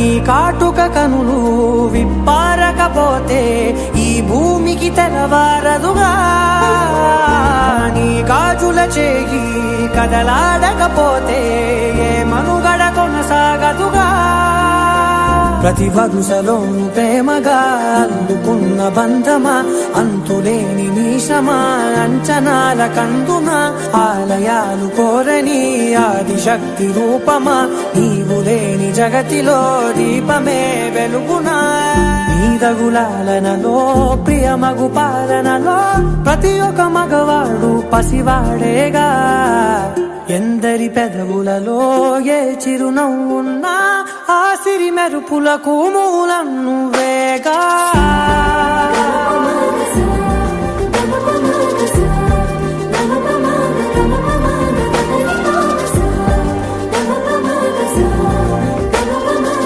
నీ కాటుక కనులు విప్పారకపోతే ఈ భూమికి తెలవారదుగా, నీ గాజుల చేయి కదలాడకపోతే ఏ మనుగడ కొనసాగదుగా. ప్రతి వరుసలోను ప్రేమగా అందుకున్న బంధమా, అంతులేని నీశమా, అంచనాల కందుమా, ఆలయాలు కోరని ఆదిశక్తి రూపమా, నీవు లేని జగతిలో దీపమే వెలుగునా. నీదగులాలనలో ప్రియమగు పాలనలో ప్రతి ఒక్క మగవాడు పసివాడేగా. ఎందరి పెదవులలో ఏ చిరునవ్వున్నా ఆ సిరి మెరుపులకు మూలం నువ్వేగా.